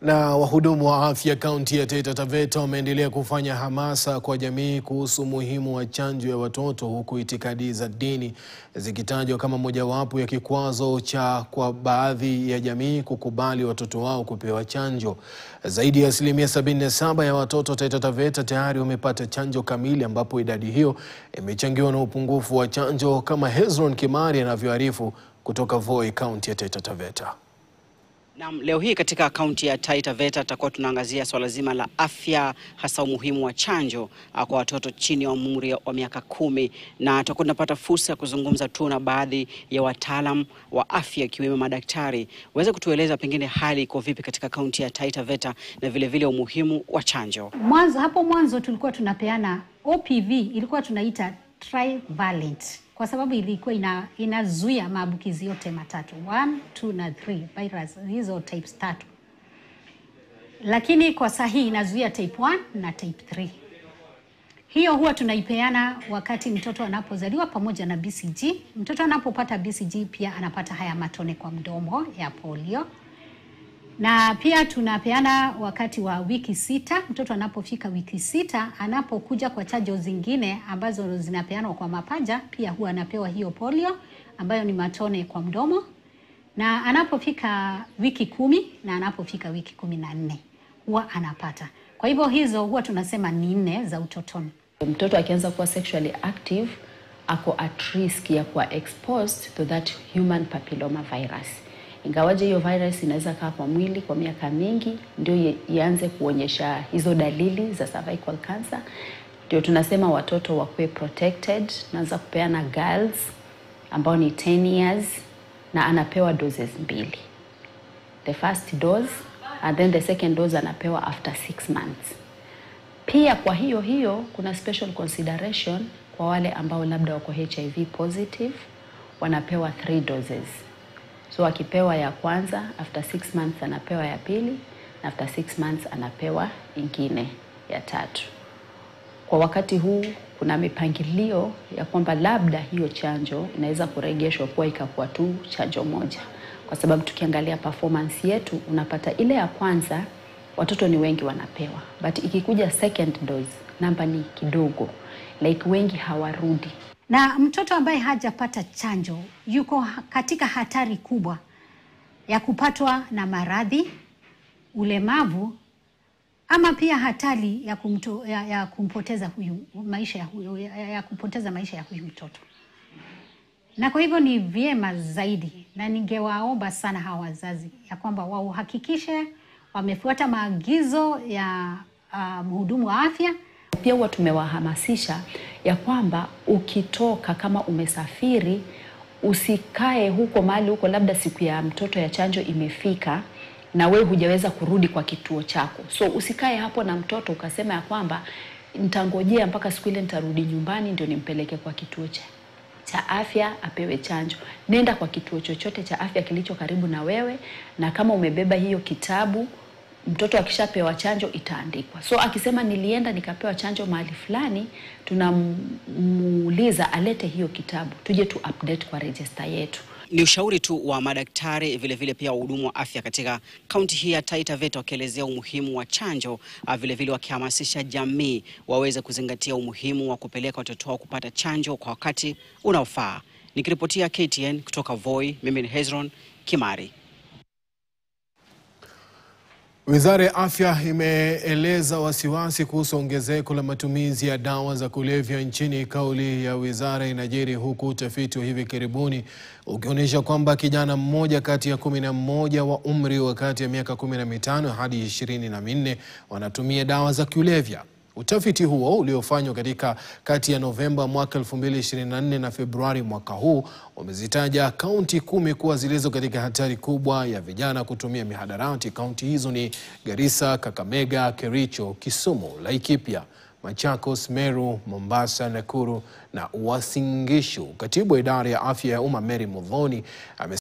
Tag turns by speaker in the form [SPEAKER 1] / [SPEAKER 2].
[SPEAKER 1] Na wahudumu wa afya kaunti ya Taita Taveta wameendelea kufanya hamasa kwa jamii kuhusu umuhimu wa chanjo ya watoto, huku itikadi za dini zikitajwa kama mojawapo ya kikwazo cha kwa baadhi ya jamii kukubali watoto wao kupewa chanjo. Zaidi ya 77% ya watoto Taita Taveta tayari wamepata chanjo kamili, ambapo idadi hiyo imechangiwa na upungufu wa chanjo, kama Hezron Kimari anavyoarifu kutoka Voi, kaunti ya Taita Taveta.
[SPEAKER 2] Leo hii katika kaunti ya Taita Taveta tutakuwa tunaangazia swala zima la afya, hasa umuhimu wa chanjo kwa watoto chini ya umri wa miaka 10, na tutakuwa tunapata fursa ya kuzungumza tu na baadhi ya wataalam wa afya ikiwemo madaktari waweze kutueleza pengine hali iko vipi katika kaunti ya Taita Taveta na vile vile umuhimu wa chanjo.
[SPEAKER 3] Hapo mwanzo tulikuwa tunapeana OPV, ilikuwa tunaita trivalent, kwa sababu ilikuwa inazuia maambukizi yote matatu, 1, 2 na 3 virus, hizo types 3. Lakini kwa sasa hii inazuia type 1 na type 3. Hiyo huwa tunaipeana wakati mtoto anapozaliwa pamoja na BCG. Mtoto anapopata BCG pia anapata haya matone kwa mdomo ya polio. Na pia tunapeana wakati wa wiki 6, mtoto anapofika wiki 6, anapokuja kwa chanjo zingine ambazo zinapeanwa kwa mapaja, pia huwa anapewa hiyo polio ambayo ni matone kwa mdomo. Na anapofika wiki 10 na anapofika wiki 14 huwa anapata. Kwa hivyo hizo huwa tunasema ni 4 za utotoni.
[SPEAKER 4] Mtoto akianza kuwa sexually active ako at risk ya kuwa exposed to that human papilloma virus. Ingawaje hiyo virus inaweza kaa kwa mwili kwa miaka mingi ndio ianze kuonyesha hizo dalili za cervical cancer, ndio tunasema watoto wakuwe protected. Naanza kupeana girls ambao ni 10 years na anapewa doses 2. The first dose and then the second dose anapewa after 6 months. Pia kwa hiyo kuna special consideration kwa wale ambao labda wako HIV positive, wanapewa 3 doses. So akipewa ya kwanza, after 6 months anapewa ya pili, na after 6 months anapewa ingine ya 3. Kwa wakati huu kuna mipangilio ya kwamba labda hiyo chanjo inaweza kurejeshwa kuwa ikakuwa tu chanjo moja. Kwa sababu tukiangalia performance yetu, unapata ile ya kwanza watoto ni wengi wanapewa, but ikikuja second dose namba ni kidogo, like wengi hawarudi.
[SPEAKER 3] Na mtoto ambaye hajapata chanjo yuko katika hatari kubwa ya kupatwa na maradhi, ulemavu, ama pia hatari ya kupoteza maisha ya huyu mtoto. Na kwa hivyo ni vyema zaidi, na ningewaomba sana hawa wazazi ya kwamba wao hakikishe wamefuata maagizo ya mhudumu wa afya.
[SPEAKER 4] Pia huwa tumewahamasisha ya kwamba ukitoka, kama umesafiri, usikae huko mahali huko labda siku ya mtoto ya chanjo imefika na wewe hujaweza kurudi kwa kituo chako. So usikae hapo na mtoto ukasema ya kwamba nitangojea mpaka siku ile nitarudi nyumbani ndio nimpeleke kwa kituo cha afya apewe chanjo. Nenda kwa kituo chochote cha afya kilicho karibu na wewe, na kama umebeba hiyo kitabu, mtoto akishapewa chanjo itaandikwa. So akisema nilienda nikapewa chanjo mahali fulani, tunamuuliza alete hiyo kitabu, tuje tu update kwa register yetu.
[SPEAKER 2] Ni ushauri tu wa madaktari, vile vile pia wahudumu wa afya katika kaunti hii ya Taita Taveta, wakielezea umuhimu wa chanjo, vile vile wakihamasisha jamii waweze kuzingatia umuhimu wa kupeleka watoto wao kupata chanjo kwa wakati unaofaa. Nikiripotia KTN kutoka Voi, mimi ni Hezron Kimari.
[SPEAKER 1] Wizara ya Afya imeeleza wasiwasi kuhusu ongezeko la matumizi ya dawa za kulevya nchini. Kauli ya wizara inajiri huku utafiti wa hivi karibuni ukionyesha kwamba kijana mmoja kati ya 11 wa umri wa kati ya miaka 15 hadi 24 wanatumia dawa za kulevya. Utafiti huo uliofanywa kati ya Novemba mwaka 2024 na Februari mwaka huu umezitaja kaunti 10 kuwa zilizo katika hatari kubwa ya vijana kutumia mihadarati. Kaunti hizo ni Garissa, Kakamega, Kericho, Kisumu, Laikipia, Machakos, Meru, Mombasa, Nakuru na Uasin Gishu. Katibu wa idara ya afya ya umma Mary Muthoni